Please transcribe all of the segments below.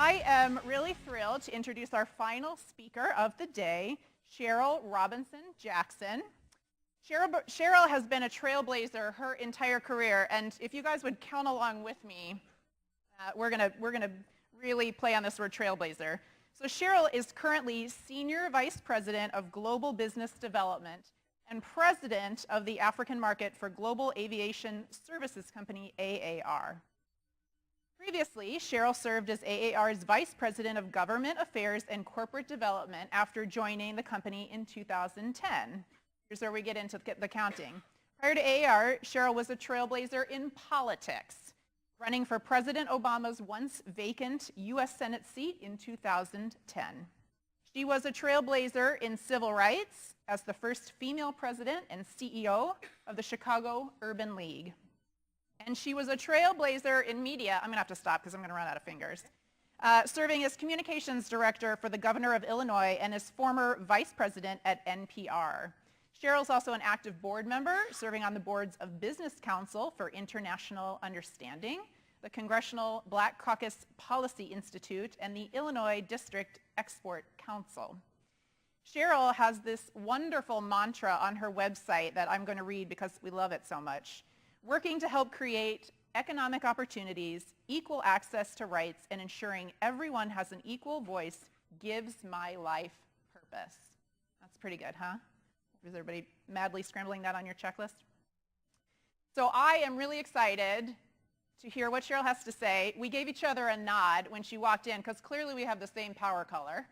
I am really thrilled to introduce our final speaker of the day, Cheryle Robinson Jackson. Cheryle has been a trailblazer her entire career, and if you guys would count along with me, we're gonna really play on this word trailblazer. So Cheryle is currently Senior Vice President of Global Business Development and President of the African Market for Global Aviation Services Company, AAR. Previously, Cheryle served as AAR's Vice President of Government Affairs and Corporate Development after joining the company in 2010. Here's where we get into the counting. Prior to AAR, Cheryle was a trailblazer in politics, running for President Obama's once vacant U.S. Senate seat in 2010. She was a trailblazer in civil rights as the first female president and CEO of the Chicago Urban League. And she was a trailblazer in media. I'm going to have to stop because I'm going to run out of fingers. Serving as communications director for the governor of Illinois and as former vice president at NPR. Cheryle's also an active board member, serving on the boards of Business Council for International Understanding, the Congressional Black Caucus Policy Institute, and the Illinois District Export Council. Cheryle has this wonderful mantra on her website that I'm going to read because we love it so much. Working to help create economic opportunities, equal access to rights, and ensuring everyone has an equal voice gives my life purpose. That's pretty good, huh? Is everybody madly scrambling that on your checklist? So I am really excited to hear what Cheryle has to say. We gave each other a nod when she walked in because clearly we have the same power color,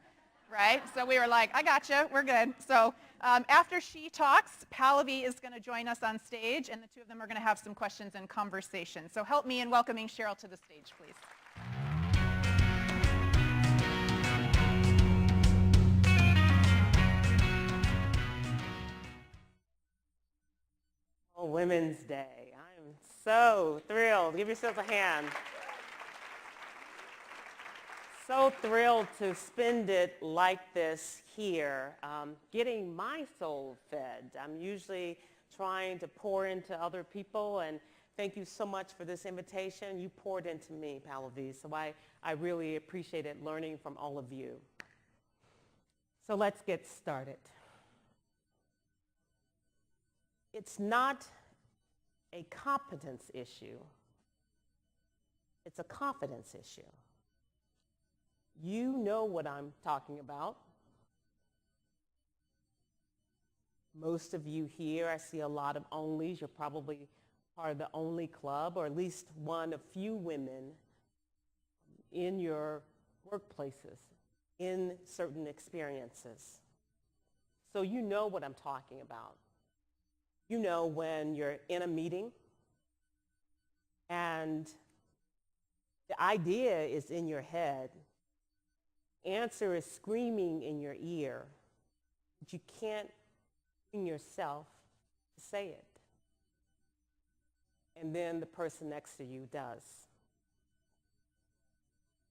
right? So we were like, I gotcha, we're good. So after she talks, Pallavi is going to join us on stage, and the two of them are going to have some questions and conversation. So help me in welcoming Cheryle to the stage, please. Women's Day. I am so thrilled. Give yourselves a hand. So thrilled to spend it like this here, getting my soul fed. I'm usually trying to pour into other people, and thank you so much for this invitation. You poured into me, Pallavi, so I really appreciated learning from all of you. So let's get started. It's not a competence issue. It's a confidence issue. You know what I'm talking about. Most of you here, I see a lot of onlys. You're probably part of the only club, or at least one of few women in your workplaces, in certain experiences. So you know what I'm talking about. You know when you're in a meeting and the idea is in your head, answer is screaming in your ear, but you can't bring yourself to say it. And then the person next to you does.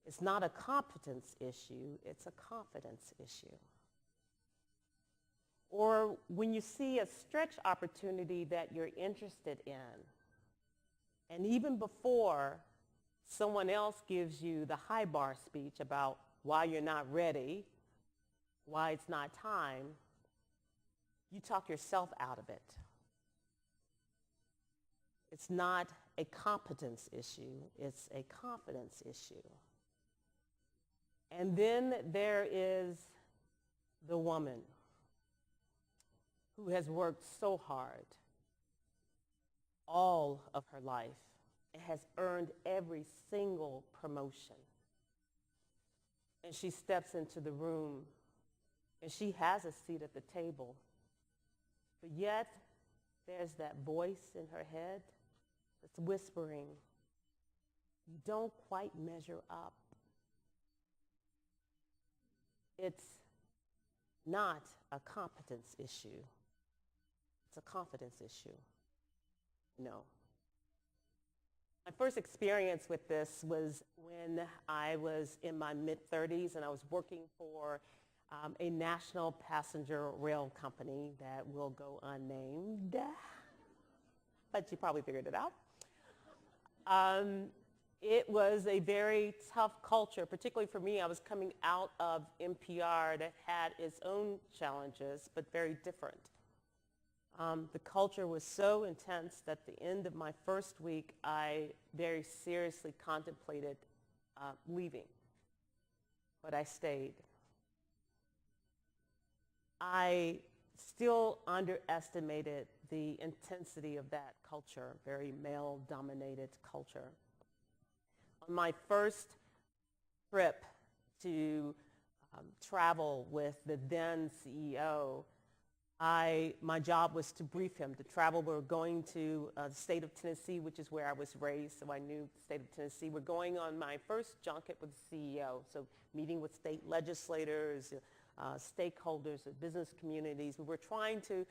It's not a competence issue, it's a confidence issue. Or when you see a stretch opportunity that you're interested in, and even before someone else gives you the high bar speech about why you're not ready, why it's not time, you talk yourself out of it. It's not a competence issue, it's a confidence issue. And then there is the woman who has worked so hard all of her life and has earned every single promotion. And she steps into the room and she has a seat at the table. But yet there's that voice in her head that's whispering, you don't quite measure up. It's not a competence issue. It's a confidence issue. No. My first experience with this was when I was in my mid-30s and I was working for a national passenger rail company that will go unnamed, but you probably figured it out. It was a very tough culture, particularly for me. I was coming out of NPR that had its own challenges, but very different. The culture was so intense that at the end of my first week, I very seriously contemplated leaving, but I stayed. I still underestimated the intensity of that culture, very male-dominated culture. On my first trip to travel with the then CEO, my job was to brief him, to travel. We were going to the state of Tennessee, which is where I was raised, so I knew the state of Tennessee. We're going on my first junket with the CEO, so meeting with state legislators, stakeholders, business communities. We were trying to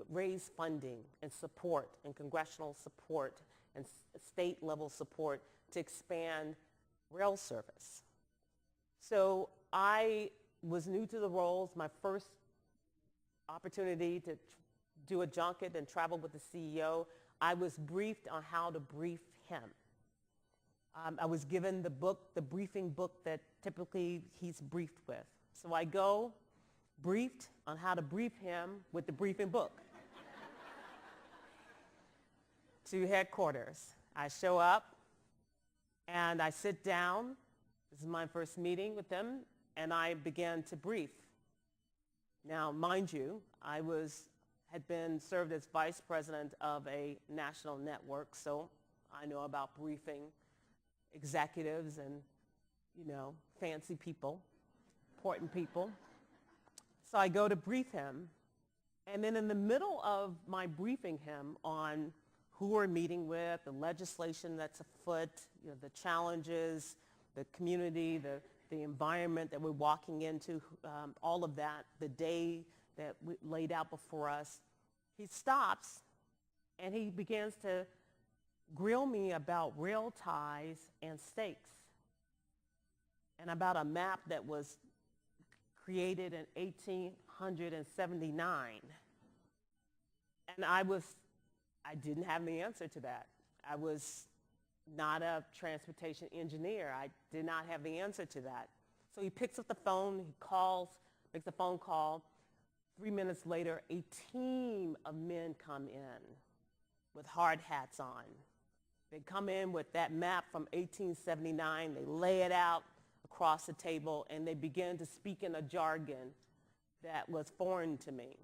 raise funding and support and congressional support and state level support to expand rail service. So I was new to the roles. My first opportunity to do a junket and travel with the CEO, I was briefed on how to brief him. I was given the book, the briefing book that typically he's briefed with. So I go briefed on how to brief him with the briefing book to headquarters. I show up and I sit down. This is my first meeting with them, and I began to brief. Now, mind you, I had been served as vice president of a national network, so I know about briefing executives and, fancy people, important people. So I go to brief him, and then in the middle of my briefing him on who we're meeting with, the legislation that's afoot, the challenges, the community, the environment that we're walking into, all of that, the day that we laid out before us, he stops and he begins to grill me about rail ties and stakes and about a map that was created in 1879. And I didn't have the answer to that. I was not a transportation engineer. I did not have the answer to that. So he picks up the phone, he calls, makes a phone call. 3 minutes later, a team of men come in with hard hats on. They come in with that map from 1879. They lay it out across the table, and they begin to speak in a jargon that was foreign to me.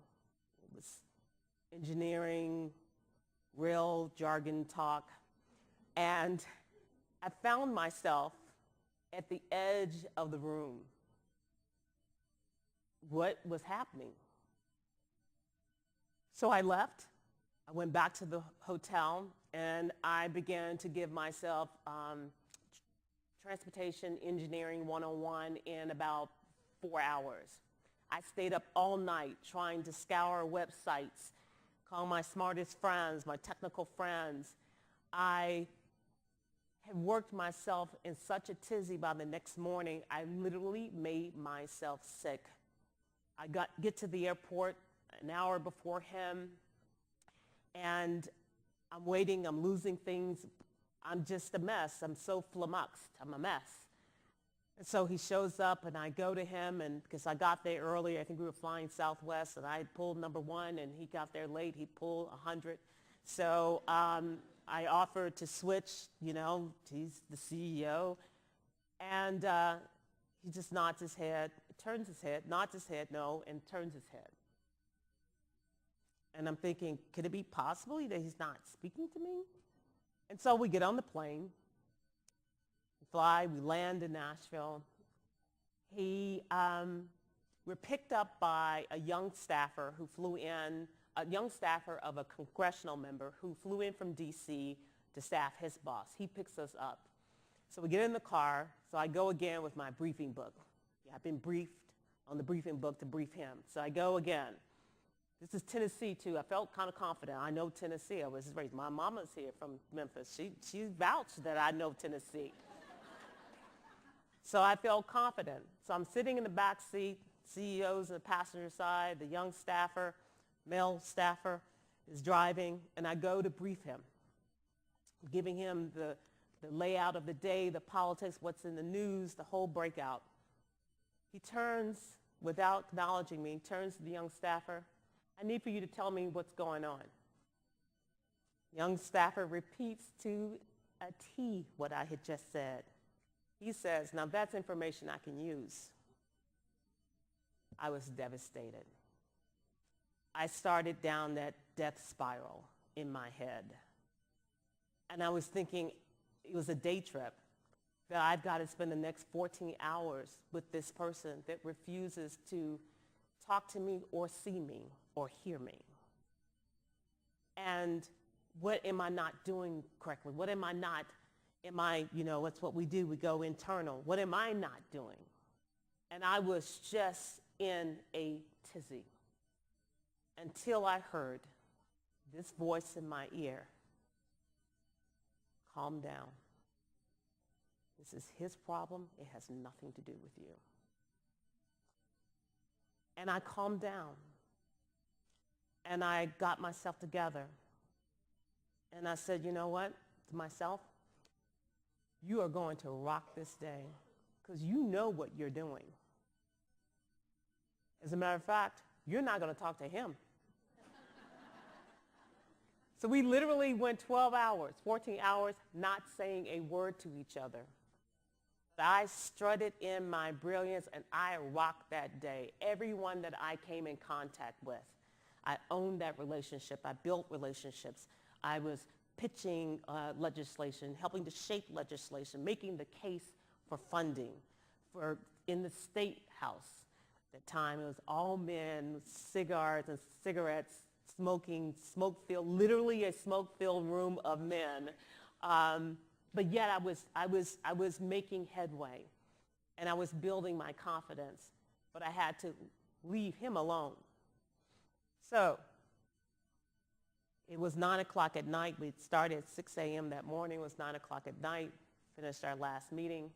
It was engineering, real jargon talk. And I found myself at the edge of the room. What was happening? So I left. I went back to the hotel, and I began to give myself Transportation Engineering 101 in about 4 hours. I stayed up all night trying to scour websites, call my smartest friends, my technical friends. I had worked myself in such a tizzy by the next morning, I literally made myself sick. I get to the airport an hour before him, and I'm waiting, I'm losing things. I'm just a mess. I'm so flummoxed. I'm a mess. And so he shows up, and I go to him, and because I got there early, I think we were flying Southwest, and I pulled number 1, and he got there late. He pulled 100. So I offered to switch, he's the CEO. And he just nods his head, turns his head, nods his head, no, and turns his head. And I'm thinking, could it be possible that he's not speaking to me? And so we get on the plane, we fly, we land in Nashville. We're picked up by a young staffer who flew in, a young staffer of a congressional member who flew in from DC to staff his boss. He picks us up. So we get in the car, so I go again with my briefing book. I've been briefed on the briefing book to brief him. So I go again. This is Tennessee, too. I felt kind of confident. I know Tennessee. I was raised. My mama's here from Memphis. She vouched that I know Tennessee. So I felt confident. So I'm sitting in the back seat. CEO's on the passenger side. The young staffer, male staffer, is driving, and I go to brief him, giving him the layout of the day, the politics, what's in the news, the whole breakout. He turns, without acknowledging me, turns to the young staffer. I need for you to tell me what's going on. Young staffer repeats to a T what I had just said. He says, now that's information I can use. I was devastated. I started down that death spiral in my head. And I was thinking it was a day trip, that I've got to spend the next 14 hours with this person that refuses to talk to me or see me or hear me. And what am I not doing correctly? What am I not, that's what we do, we go internal. What am I not doing? And I was just in a tizzy until I heard this voice in my ear. Calm down. This is his problem. It has nothing to do with you. And I calmed down. And I got myself together. And I said, you know what, to myself, you are going to rock this day because you know what you're doing. As a matter of fact, you're not going to talk to him. So we literally went 12 hours, 14 hours, not saying a word to each other. But I strutted in my brilliance and I rocked that day. Everyone that I came in contact with, I owned that relationship. I built relationships. I was pitching legislation, helping to shape legislation, making the case for funding in the State House. At the time, it was all men, cigars and cigarettes, smoking, smoke-filled, literally a smoke-filled room of men. But yet I was making headway, and I was building my confidence, but I had to leave him alone. So it was 9 o'clock at night. We started at 6 a.m. that morning. It was 9 o'clock at night, finished our last meeting.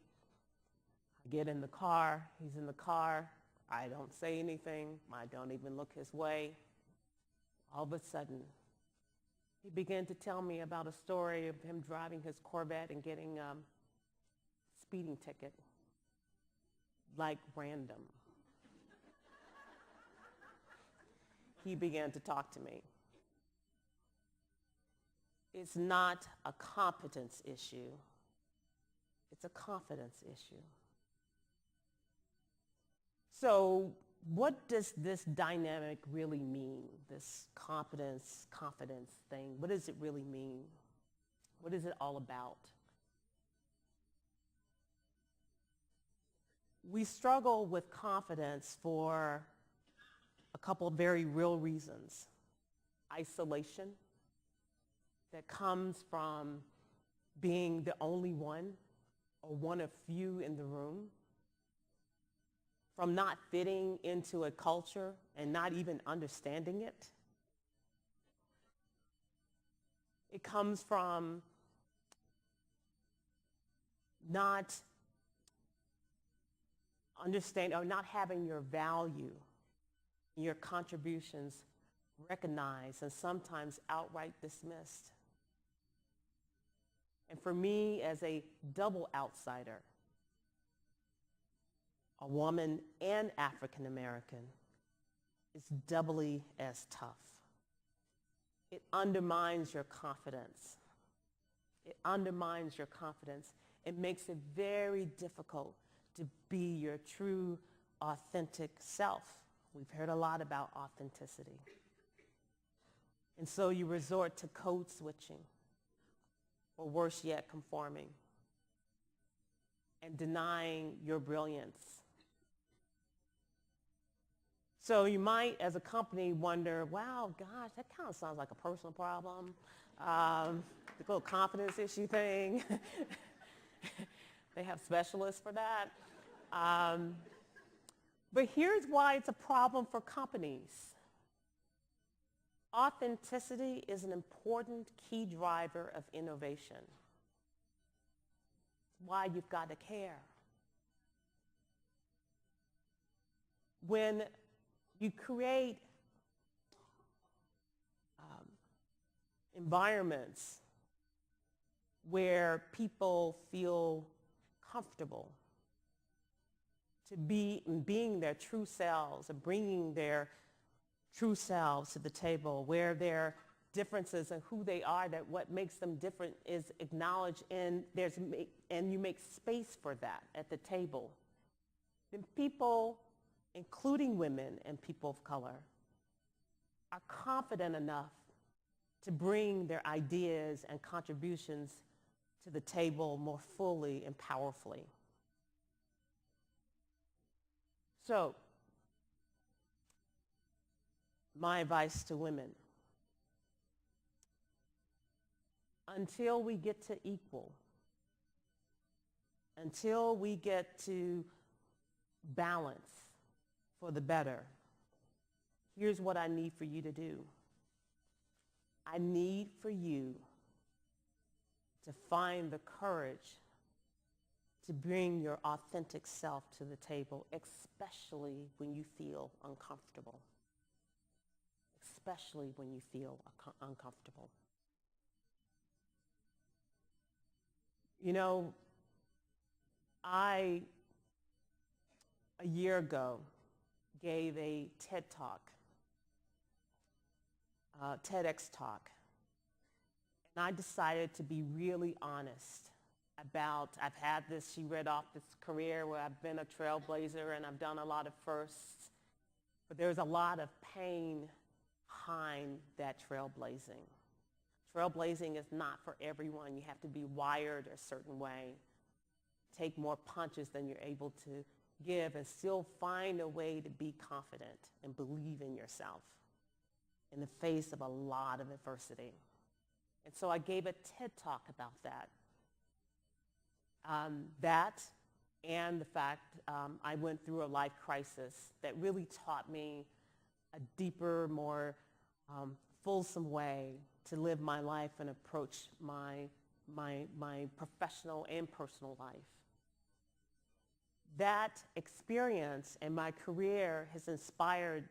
I get in the car. He's in the car. I don't say anything. I don't even look his way. All of a sudden, he began to tell me about a story of him driving his Corvette and getting a speeding ticket, like random. He began to talk to me. It's not a competence issue. It's a confidence issue. So what does this dynamic really mean, this confidence thing? What does it really mean? What is it all about? We struggle with confidence for a couple of very real reasons. Isolation that comes from being the only one or one of few in the room, from not fitting into a culture and not even understanding it. It comes from not understanding or not having your value, your contributions recognized and sometimes outright dismissed. And for me, as a double outsider, a woman and African American, it's doubly as tough. It undermines your confidence. It undermines your confidence. It makes it very difficult to be your true, authentic self. We've heard a lot about authenticity. And so you resort to code switching, or worse yet, conforming, and denying your brilliance. So you might, as a company, wonder, wow, gosh, that kind of sounds like a personal problem, the little confidence issue thing. They have specialists for that. But here's why it's a problem for companies. Authenticity is an important key driver of innovation. It's why you've got to care. When you create environments where people feel comfortable to being their true selves and bringing their true selves to the table, where their differences and who they are, that what makes them different is acknowledged, and you make space for that at the table. Then people, including women and people of color, are confident enough to bring their ideas and contributions to the table more fully and powerfully. So, my advice to women: until we get to equal, until we get to balance for the better, here's what I need for you to do. I need for you to find the courage to bring your authentic self to the table, especially when you feel uncomfortable. Especially when you feel uncomfortable. You know, a year ago, gave a TED Talk, TEDx talk, and I decided to be really honest about, I've had this, she read off this career where I've been a trailblazer and I've done a lot of firsts, but there's a lot of pain behind that trailblazing. Trailblazing is not for everyone. You have to be wired a certain way, take more punches than you're able to give, and still find a way to be confident and believe in yourself in the face of a lot of adversity. And so I gave a TED Talk about that. That and the fact I went through a life crisis that really taught me a deeper, more fulsome way to live my life and approach my professional and personal life. That experience and my career has inspired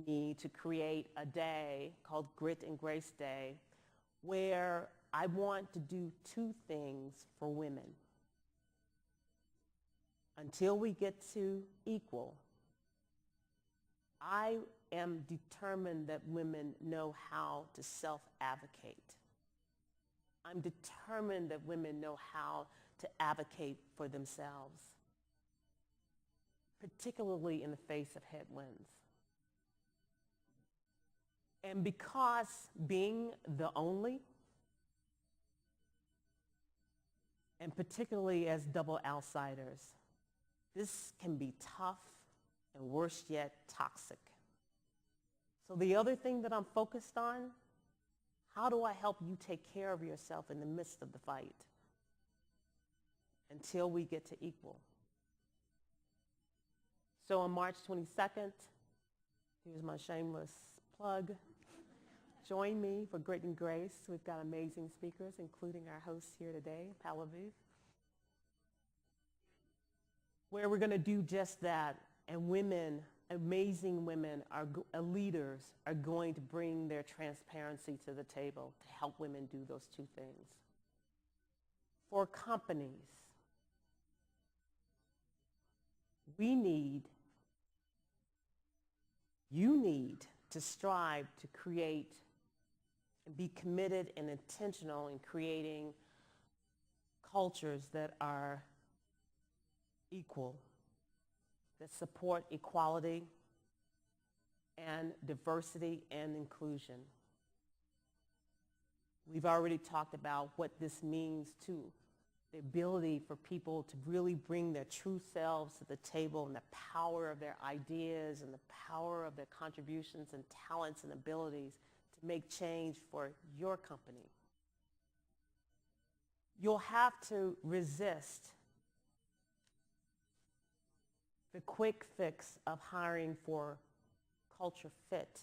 me to create a day called Grit and Grace Day, where I want to do two things for women. Until we get to equal, I am determined that women know how to self-advocate. I'm determined that women know how to advocate for themselves, particularly in the face of headwinds. And because being the only, and particularly as double outsiders, this can be tough and worse yet, toxic. So the other thing that I'm focused on, how do I help you take care of yourself in the midst of the fight until we get to equal? So on March 22nd, here's my shameless plug. Join me for Grit and Grace. We've got amazing speakers, including our host here today, Pallavi, where we're going to do just that. And women, amazing women, leaders are going to bring their transparency to the table to help women do those two things. For companies, you need to strive to create and be committed and intentional in creating cultures that are equal, that support equality and diversity and inclusion. We've already talked about what this means too, the ability for people to really bring their true selves to the table, and the power of their ideas and the power of their contributions and talents and abilities to make change for your company. You'll have to resist the quick fix of hiring for culture fit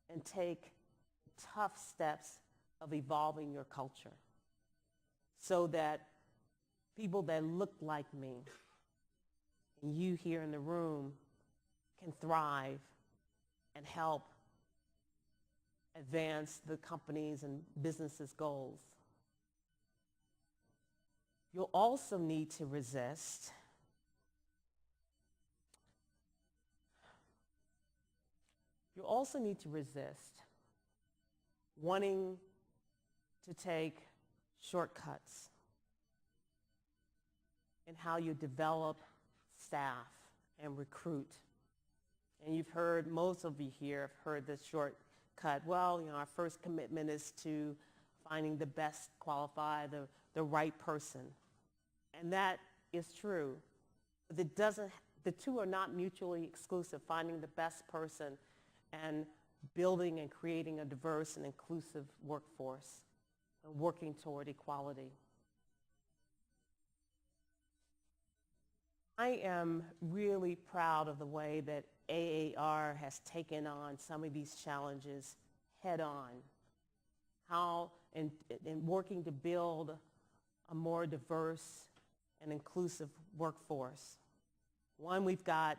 and take tough steps of evolving your culture so that people that look like me and you here in the room can thrive and help advance the company's and business's goals. You'll also need to resist wanting to take shortcuts in how you develop staff and recruit. And you've heard, most of you here have heard this shortcut. Well, our first commitment is to finding the best qualified, the right person. And that is true. But the two are not mutually exclusive, finding the best person and building and creating a diverse and inclusive workforce and working toward equality. I am really proud of the way that AAR has taken on some of these challenges head on. How in working to build a more diverse and inclusive workforce. One, we've got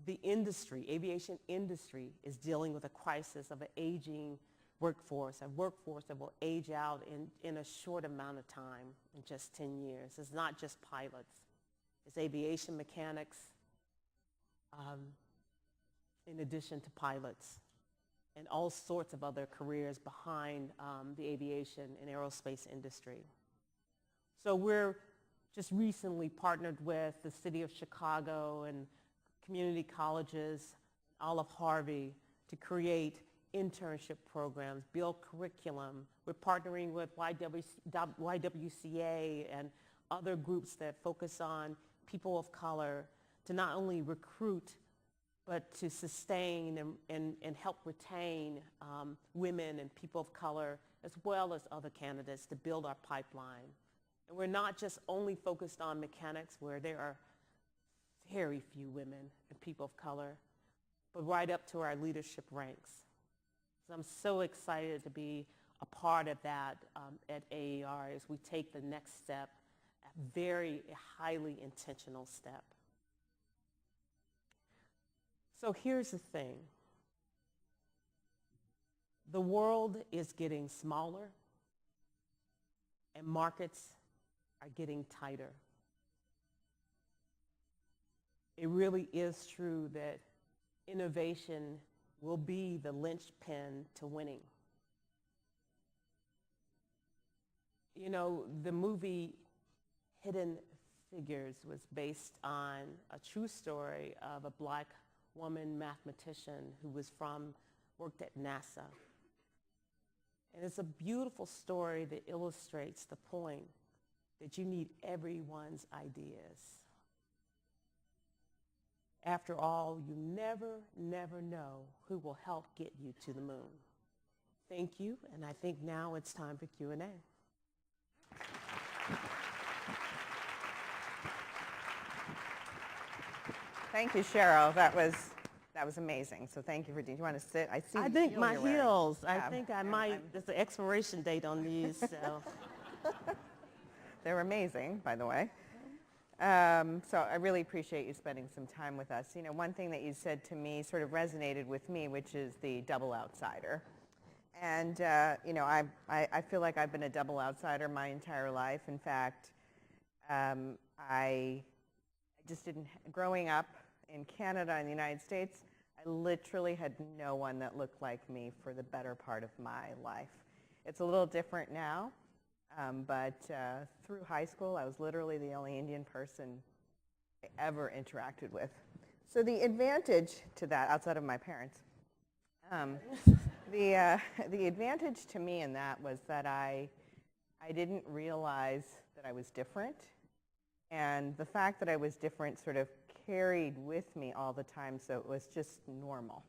the industry, aviation industry is dealing with a crisis of an aging workforce, a workforce that will age out in a short amount of time, in just 10 years. It's not just pilots. It's aviation mechanics, in addition to pilots, and all sorts of other careers behind the aviation and aerospace industry. So we're just recently partnered with the city of Chicago and community colleges, Olive Harvey, to create internship programs, build curriculum. We're partnering with YWCA and other groups that focus on people of color to not only recruit, but to sustain and help retain women and people of color, as well as other candidates, to build our pipeline. And we're not just only focused on mechanics, where there are very few women and people of color, but right up to our leadership ranks. So I'm so excited to be a part of that at AAR as we take the next step, a very highly intentional step. So here's the thing. The world is getting smaller and markets are getting tighter. It really is true that innovation will be the linchpin to winning. You know, the movie Hidden Figures was based on a true story of a Black woman mathematician who worked at NASA. And it's a beautiful story that illustrates the point that you need everyone's ideas. After all, you never know who will help get you to the moon. Thank you, and I think now it's time for Q&A. Thank you, Cheryle. That was amazing. So thank you for. Do you want to sit? I see. I think my heels. I think I might. I'm There's an expiration date on these. So. They're amazing, by the way. So I really appreciate you spending some time with us. You know, one thing that you said to me sort of resonated with me, which is the double outsider. And, you know, I feel like I've been a double outsider my entire life. In fact, I just didn't, growing up in Canada and the United States, I literally had no one that looked like me for the better part of my life. It's a little different now. But through high school, I was literally the only Indian person I ever interacted with. So the advantage to that, outside of my parents, the advantage to me in that was that I didn't realize that I was different. And the fact that I was different sort of carried with me all the time, so it was just normal.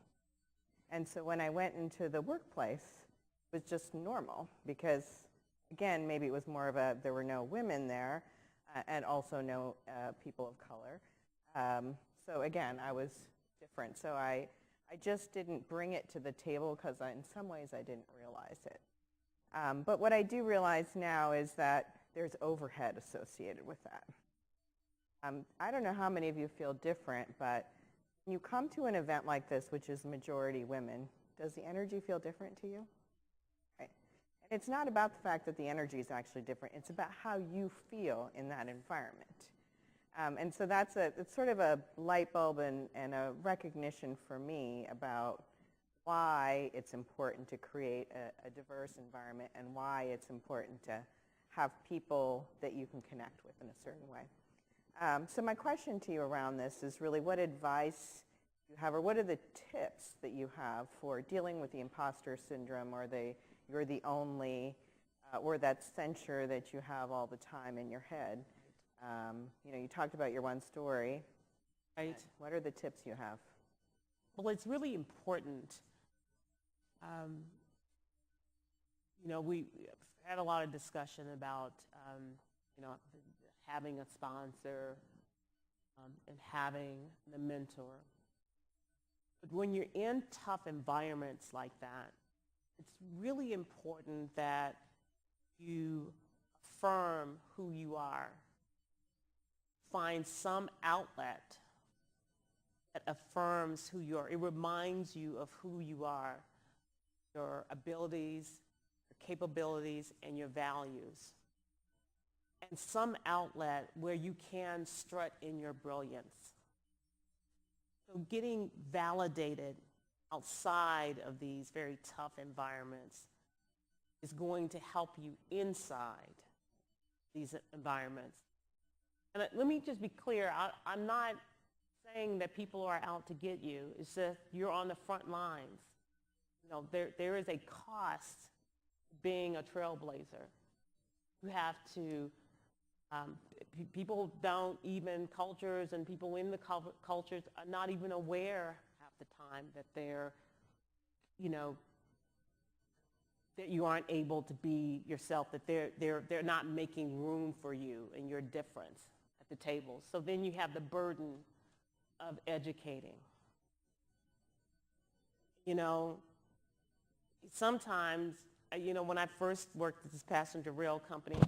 And so when I went into the workplace, it was just normal because, again, maybe it was more of there were no women there and also no people of color. So again, I was different. So I just didn't bring it to the table because in some ways I didn't realize it. But what I do realize now is that there's overhead associated with that. I don't know how many of you feel different, but when you come to an event like this, which is majority women, does the energy feel different to you? It's not about the fact that the energy is actually different. It's about how you feel in that environment. And so it's sort of a light bulb and a recognition for me about why it's important to create a diverse environment and why it's important to have people that you can connect with in a certain way. So my question to you around this is really what advice you have, or what are the tips that you have for dealing with the imposter syndrome, or you're the only, or that censure that you have all the time in your head? You talked about your one story. Right. What are the tips you have? Well, it's really important. We had a lot of discussion about, having a sponsor and having the mentor. But when you're in tough environments like that, it's really important that you affirm who you are. Find some outlet that affirms who you are. It reminds you of who you are, your abilities, your capabilities, and your values. And some outlet where you can strut in your brilliance. So getting validated outside of these very tough environments is going to help you inside these environments. And let me just be clear, I'm not saying that people are out to get you. It's that you're on the front lines. There is a cost to being a trailblazer. You have to, people don't even, cultures and people in the cultures are not even aware half the time that they're, that you aren't able to be yourself, that they're not making room for you and your difference at the table. So then you have the burden of educating. Sometimes, when I first worked at this passenger rail company,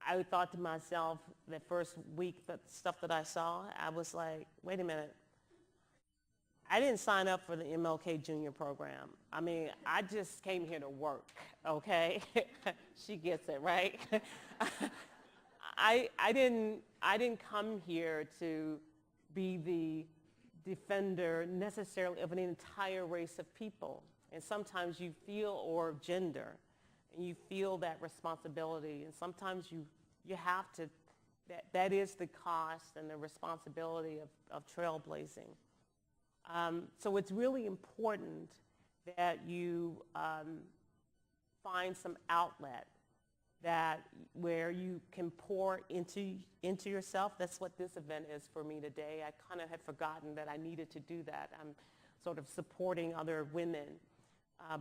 I thought to myself, the first week, the stuff that I saw, I was like, wait a minute. I didn't sign up for the MLK Junior program. I just came here to work, okay? She gets it, right? I didn't come here to be the defender necessarily of an entire race of people. And sometimes you feel, or gender, and you feel that responsibility. And sometimes you have to, that is the cost and the responsibility of trailblazing. So it's really important that you find some outlet where you can pour into yourself. That's what this event is for me today. I kind of had forgotten that I needed to do that. I'm sort of supporting other women.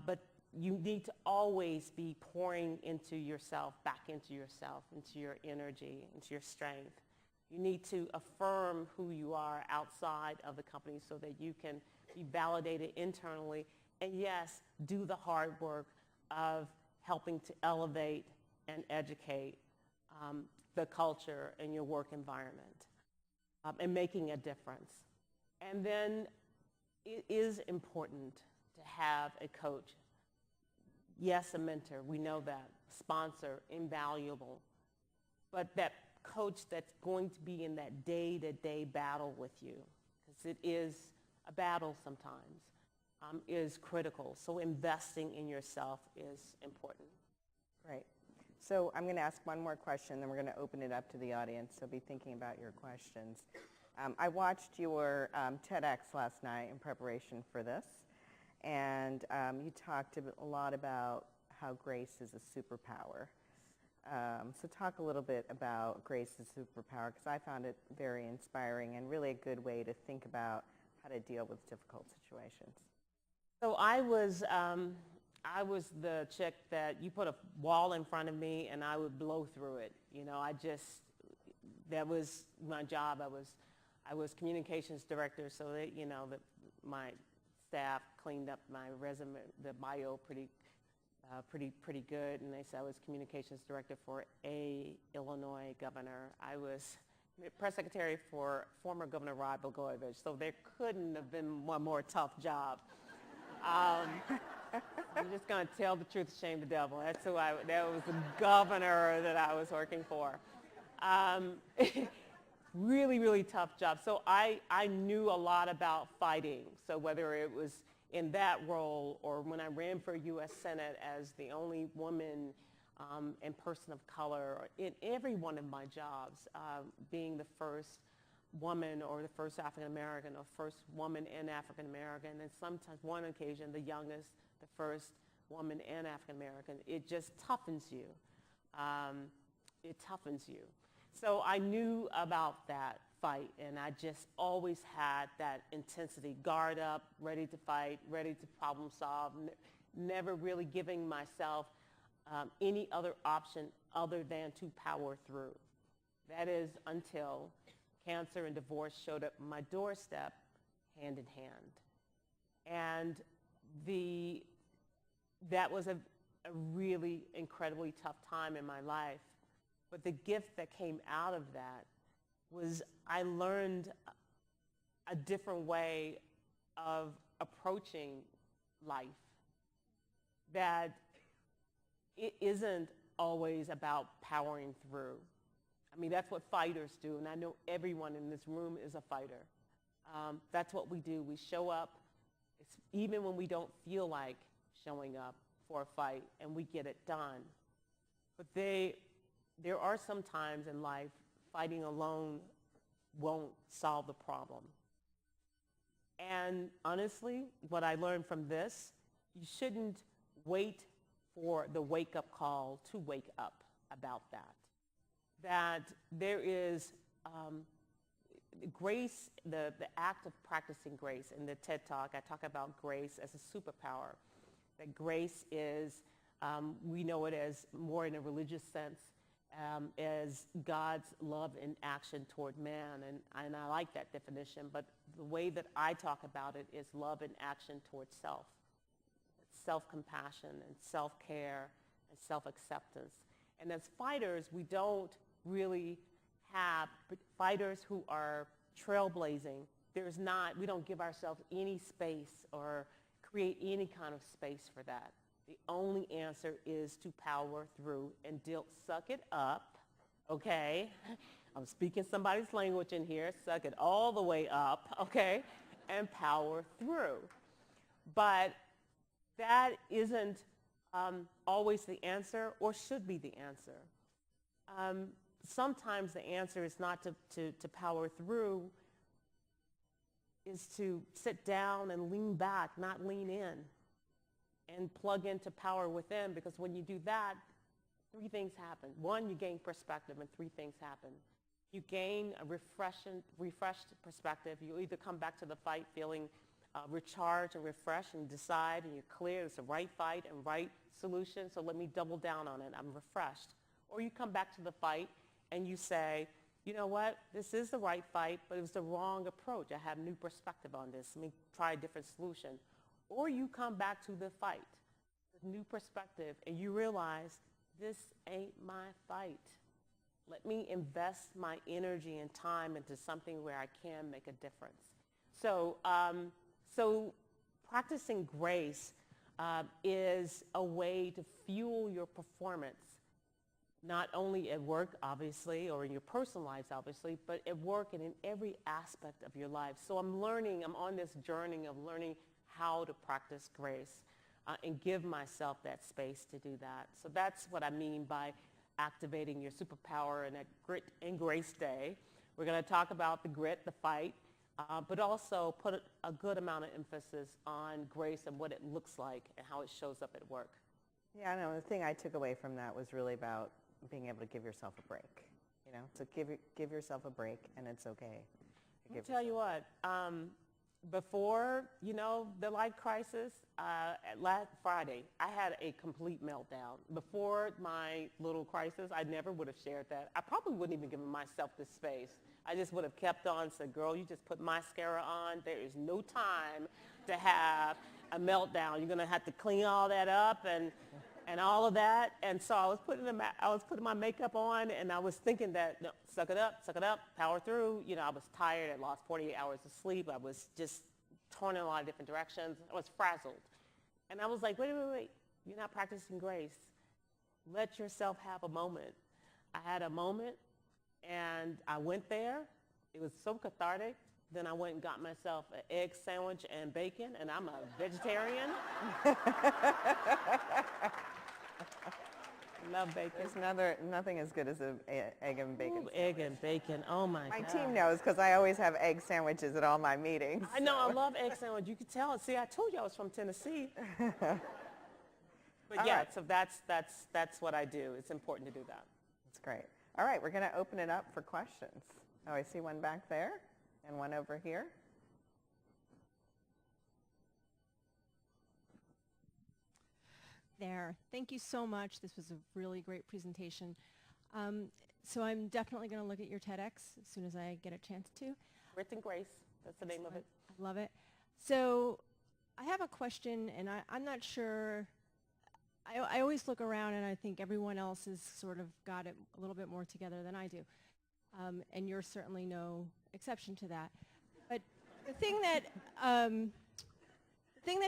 But you need to always be pouring into yourself, back into yourself, into your energy, into your strength. You need to affirm who you are outside of the company so that you can be validated internally. And yes, do the hard work of helping to elevate and educate the culture in your work environment and making a difference. And then it is important to have a coach. Yes, a mentor, we know that. Sponsor, invaluable. But that coach that's going to be in that day-to-day battle with you, because it is a battle sometimes, is critical. So investing in yourself is important. Great. So I'm going to ask one more question, then we're going to open it up to the audience, so be thinking about your questions. I watched your TEDx last night in preparation for this, and you talked a lot about how grace is a superpower. So talk a little bit about grace as a superpower, because I found it very inspiring and really a good way to think about how to deal with difficult situations. So I was the chick that you put a wall in front of me and I would blow through it. That was my job. I was communications director, so that, that my staff cleaned up my resume, the bio pretty good, and they said I was communications director for a Illinois governor. I was press secretary for former Governor Rod Blagojevich, so there couldn't have been one more tough job. I'm just going to tell the truth, shame the devil. That was the governor that I was working for. Really, really tough job. So I knew a lot about fighting. So whether it was in that role or when I ran for U.S. Senate as the only woman and person of color, or in every one of my jobs, being the first woman or the first African American or first woman and African American, and sometimes one occasion the youngest, the first woman and African American, it just toughens you. It toughens you. So I knew about that fight, and I just always had that intensity, guard up, ready to fight, ready to problem solve, never really giving myself any other option other than to power through. That is until cancer and divorce showed up on my doorstep hand in hand. And that was a really incredibly tough time in my life. But the gift that came out of that was I learned a different way of approaching life, that it isn't always about powering through. I mean, that's what fighters do, and I know everyone in this room is a fighter. That's what we do. We show up, even when we don't feel like showing up for a fight, and we get it done. But there are some times in life fighting alone won't solve the problem. And honestly, what I learned from this, you shouldn't wait for the wake-up call to wake up about that. That there is grace, the act of practicing grace. In the TED Talk, I talk about grace as a superpower. That grace is, we know it as more in a religious sense, as God's love in action toward man. And I like that definition, but the way that I talk about it is love in action towards self. Self-compassion and self-care and self-acceptance. And as fighters, we don't really have fighters who are trailblazing. We don't give ourselves any space or create any kind of space for that. The only answer is to power through and suck it up, okay? I'm speaking somebody's language in here. Suck it all the way up, okay? And power through. But that isn't always the answer or should be the answer. Sometimes the answer is not to power through, is to sit down and lean back, not lean in, and plug into power within, because when you do that, three things happen. One, you gain perspective, and three things happen. You gain a refreshed perspective. You either come back to the fight feeling recharged and refreshed and decide, and you're clear it's the right fight and right solution, so let me double down on it. I'm refreshed. Or you come back to the fight and you say, you know what, this is the right fight, but it was the wrong approach. I have new perspective on this. Let me try a different solution. Or you come back to the fight with new perspective and you realize this ain't my fight. Let me invest my energy and time into something where I can make a difference. So practicing grace is a way to fuel your performance, not only at work, obviously, or in your personal lives, obviously, but at work and in every aspect of your life. So I'm on this journey of learning how to practice grace and give myself that space to do that. So that's what I mean by activating your superpower in a Grit and Grace Day. We're going to talk about the grit, the fight, but also put a good amount of emphasis on grace and what it looks like and how it shows up at work. Yeah, no, the thing I took away from that was really about being able to give yourself a break. You know, so give yourself a break, and it's okay. I'll tell you what, before, the life crisis, last Friday, I had a complete meltdown. Before my little crisis, I never would have shared that. I probably wouldn't even give myself this space. I just would have kept on, said, girl, you just put mascara on. There is no time to have a meltdown. You're going to have to clean all that up and all of that. And so I was putting my makeup on, and I was thinking that, no, suck it up, power through. I was tired. I lost 48 hours of sleep. I was just torn in a lot of different directions. I was frazzled. And I was like, wait, you're not practicing grace. Let yourself have a moment. I had a moment, and I went there. It was so cathartic. Then I went and got myself an egg sandwich and bacon, and I'm a vegetarian. Love bacon. There's nothing as good as an egg and bacon. Ooh, egg and bacon. Oh my My God. team knows because I always have egg sandwiches at all my meetings. I know. I love egg sandwich. You can tell. See, I told you I was from Tennessee. But All yeah, right. so that's what I do. It's important to do that. That's great. All right, we're going to open it up for questions. Oh, I see one back there and one over here. There. Thank you so much. This was a really great presentation. So I'm definitely going to look at your TEDx as soon as I get a chance to. Grit and Grace. That's the name of it. I love it. So I have a question, and I'm not sure. I always look around, and I think everyone else has sort of got it a little bit more together than I do. And you're certainly no exception to that. But the thing that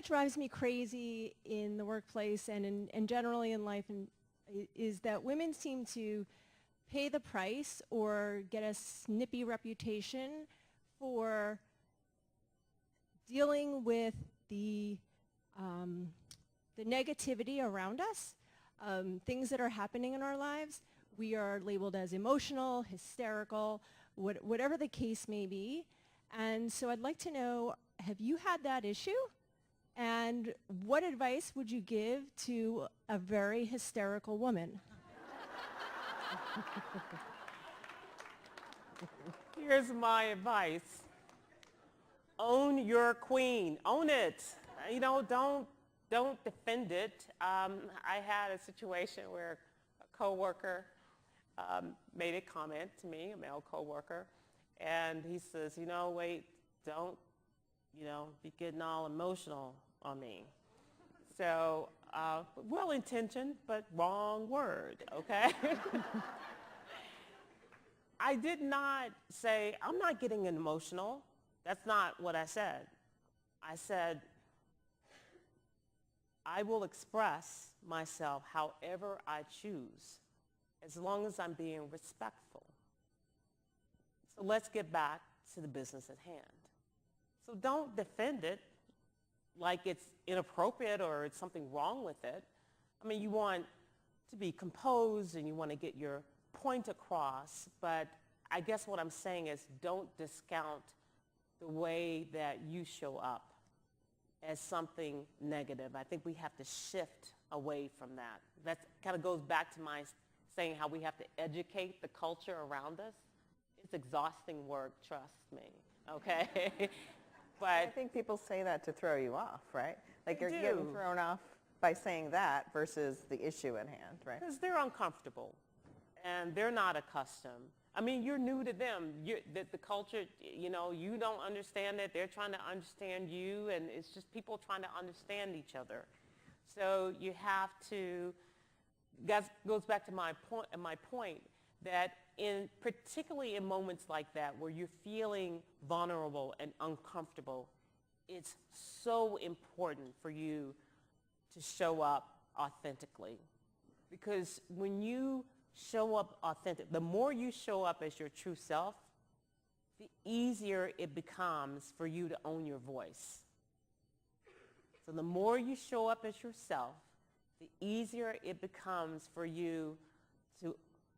drives me crazy in the workplace and generally in life is that women seem to pay the price or get a snippy reputation for dealing with the negativity around us, things that are happening in our lives. We are labeled as emotional, hysterical, whatever the case may be. And so I'd like to know, have you had that issue? And what advice would you give to a very hysterical woman? Here's my advice. Own your queen. Own it. You know, don't defend it. I had a situation where a coworker made a comment to me, a male coworker, and he says, you know, wait, don't, be getting all emotional on me. So, well-intentioned, but wrong word, okay? I did not say, I'm not getting emotional. That's not what I said. I said, I will express myself however I choose, as long as I'm being respectful. So let's get back to the business at hand. So don't defend it like it's inappropriate or it's something wrong with it. I mean, you want to be composed and you want to get your point across, but I guess what I'm saying is don't discount the way that you show up as something negative. I think we have to shift away from that. That kind of goes back to my saying how we have to educate the culture around us. It's exhausting work, trust me, okay? But I think people say that to throw you off, right? Like you're getting thrown off by saying that versus the issue at hand, right? because they're uncomfortable and they're not accustomed. I mean, you're new to them. The culture, you don't understand it. They're trying to understand you, and it's just people trying to understand each other. So you have to, that goes back to my point that particularly in moments like that where you're feeling vulnerable and uncomfortable, it's so important for you to show up authentically. Because when you show up authentic, the more you show up as your true self, the easier it becomes for you to own your voice. So the more you show up as yourself, the easier it becomes for you to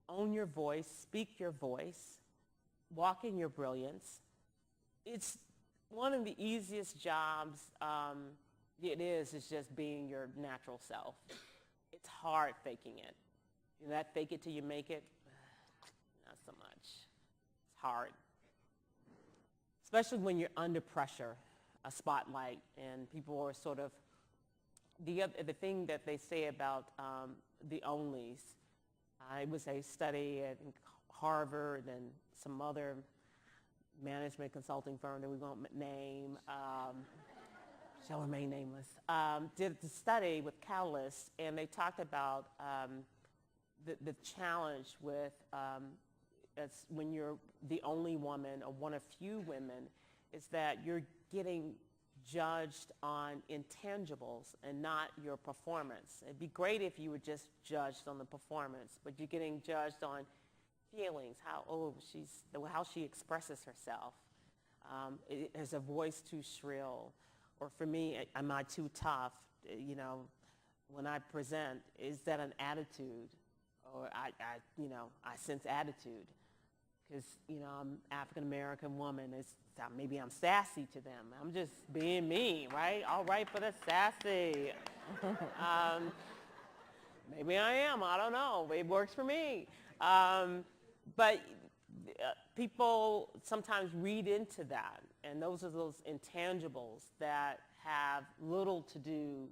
own your voice, speak your voice, walk in your brilliance. It's one of the easiest jobs it is just being your natural self. It's hard faking it. That fake it till you make it, not so much. It's hard. Especially when you're under pressure, a spotlight, and people are sort of, the thing that they say about the onlys, it was a study at Harvard and some other management consulting firm that we won't name, shall remain nameless, did the study with Catalyst, and they talked about the challenge with when you're the only woman or one of few women is that you're getting judged on intangibles and not your performance. It'd be great if you were just judged on the performance, but you're getting judged on feelings, how she expresses herself. Is her voice too shrill? Or for me, am I too tough? When I present, is that an attitude? Or I sense attitude. Because, I'm African-American woman. Maybe I'm sassy to them. I'm just being me, right? All right for the sassy. Maybe I am. I don't know. It works for me. But people sometimes read into that. And those are those intangibles that have little to do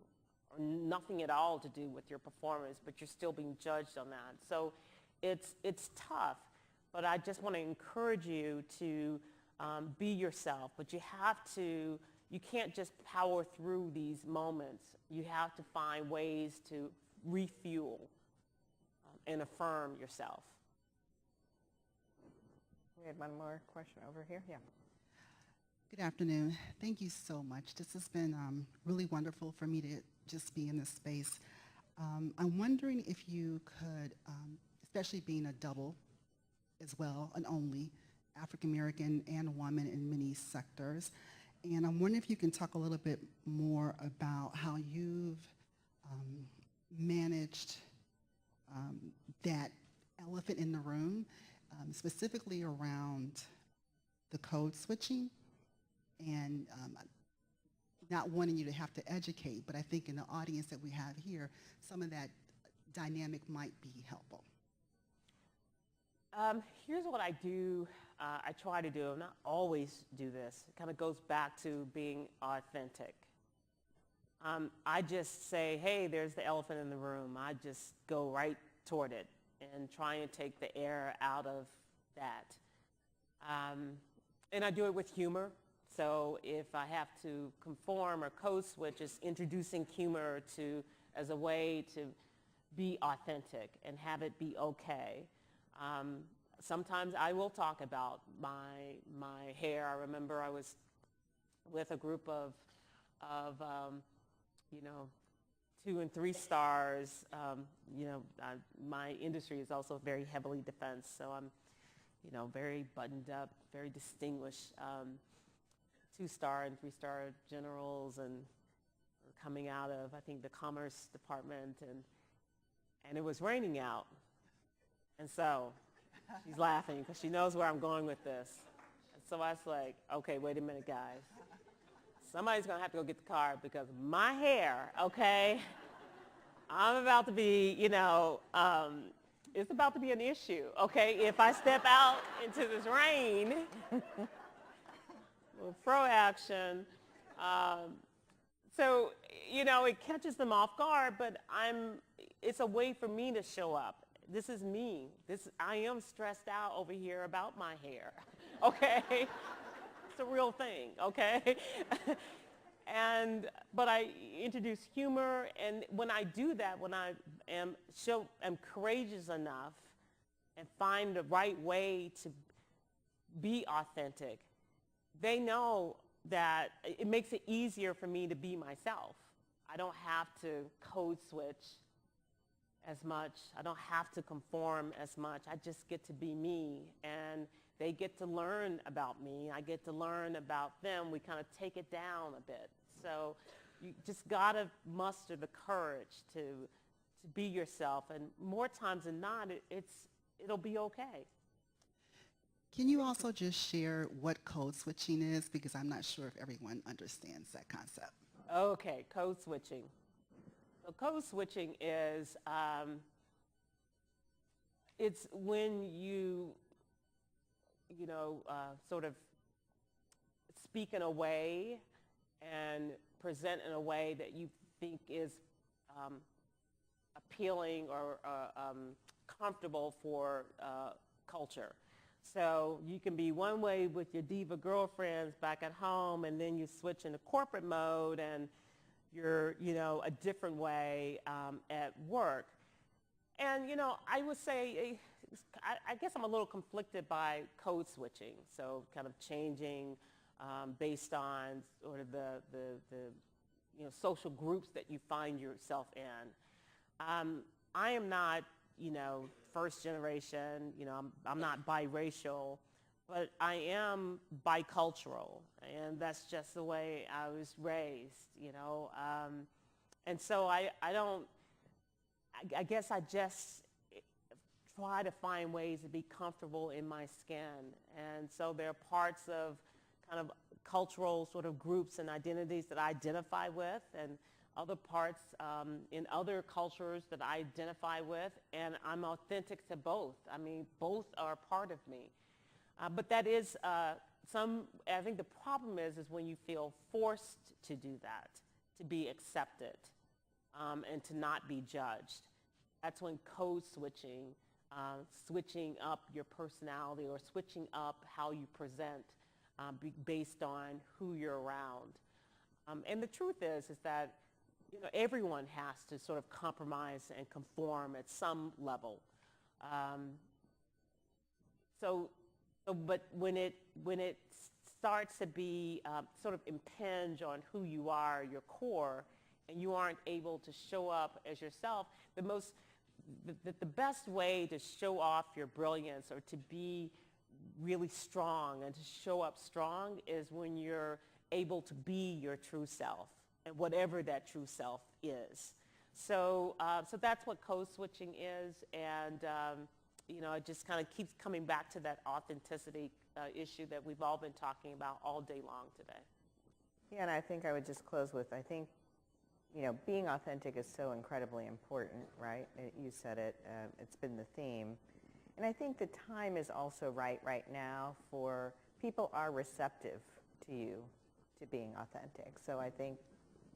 or nothing at all to do with your performance, but you're still being judged on that. So it's tough. But I just want to encourage you to be yourself. But you can't just power through these moments. You have to find ways to refuel and affirm yourself. We had one more question over here. Yeah. Good afternoon. Thank you so much. This has been really wonderful for me to just be in this space. I'm wondering if you could, especially being a double as well, an only African American and woman in many sectors, and I'm wondering if you can talk a little bit more about how you've managed that elephant in the room, specifically around the code switching, and not wanting you to have to educate, but I think in the audience that we have here, some of that dynamic might be helpful. Here's what I do. I try to do, not always do this. It kind of goes back to being authentic. I just say, hey, there's the elephant in the room. I just go right toward it and try and take the air out of that. And I do it with humor. So if I have to conform or code switch, it's introducing humor as a way to be authentic and have it be okay. Sometimes I will talk about my hair. I remember I was with a group of 2 and 3 stars. My industry is also very heavily defense, so I'm very buttoned up, very distinguished. 2-star and 3-star generals, and coming out of, I think, the Commerce Department, and it was raining out. And so she's laughing because she knows where I'm going with this. And so I was like, okay, wait a minute, guys. Somebody's going to have to go get the car because my hair, okay, I'm about to be, it's about to be an issue, okay? If I step out into this rain, little fro action. So, it catches them off guard, but it's a way for me to show up. This is me. I am stressed out over here about my hair, okay? It's a real thing, okay? But I introduce humor, and when I do that, when I am courageous enough and find the right way to be authentic, they know that it makes it easier for me to be myself. I don't have to code switch as much. I don't have to conform as much. I just get to be me, and they get to learn about me. I get to learn about them. We kind of take it down a bit. So you just got to muster the courage to be yourself, and more times than not, it'll be okay. Can you also just share what code switching is? Because I'm not sure if everyone understands that concept. Okay, code switching. So code switching is, it's when you sort of speak in a way and present in a way that you think is appealing or comfortable for culture. So you can be one way with your diva girlfriends back at home, and then you switch into corporate mode and you're, a different way at work. And, I would say, I guess I'm a little conflicted by code switching. So kind of changing based on sort of the social groups that you find yourself in. I am not, first generation, I'm not biracial, but I am bicultural, and that's just the way I was raised, and so I guess I just try to find ways to be comfortable in my skin. And so there are parts of kind of cultural sort of groups and identities that I identify with, and other parts in other cultures that I identify with, and I'm authentic to both. I mean, both are part of me. But that is I think the problem is when you feel forced to do that, to be accepted, and to not be judged. That's when code switching, switching up your personality or switching up how you present based on who you're around. And the truth is that everyone has to sort of compromise and conform at some level. But when it starts to be sort of impinge on who you are, your core, and you aren't able to show up as yourself, the best way to show off your brilliance or to be really strong and to show up strong is when you're able to be your true self, and whatever that true self is. So that's what code switching is, and it just kind of keeps coming back to that authenticity issue that we've all been talking about all day long today. Yeah, and I think I would just close with, I think, being authentic is so incredibly important, right? You said it, it's been the theme. And I think the time is also right now for people are receptive to you, to being authentic. So I think,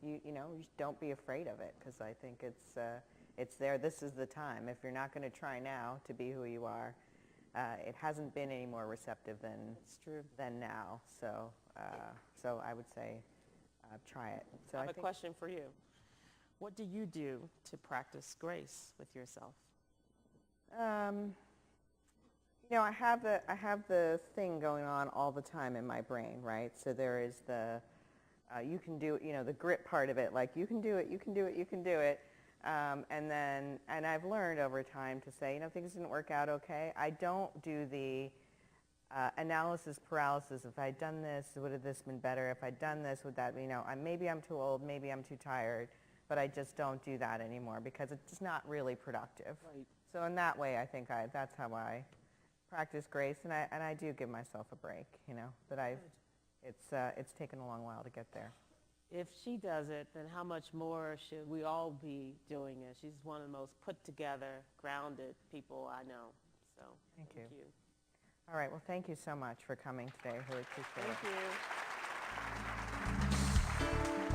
you don't be afraid of it, because I think it's there. This is the time. If you're not going to try now to be who you are, it hasn't been any more receptive than now. So I would say try it. So I have a question for you. What do you do to practice grace with yourself? I have the thing going on all the time in my brain, right? So there is the you can do it, the grit part of it, like you can do it, you can do it, you can do it. And I've learned over time to say, things didn't work out okay. I don't do the analysis paralysis. If I'd done this, would have this been better? If I'd done this, would that, maybe I'm too old, maybe I'm too tired, but I just don't do that anymore because it's not really productive. Right. So in that way, I think that's how I practice grace, and I do give myself a break, but it's taken a long while to get there. If she does it, then how much more should we all be doing it? She's one of the most put together, grounded people I know. So thank you. All right, well, thank you so much for coming today. I really appreciate it. Thank you.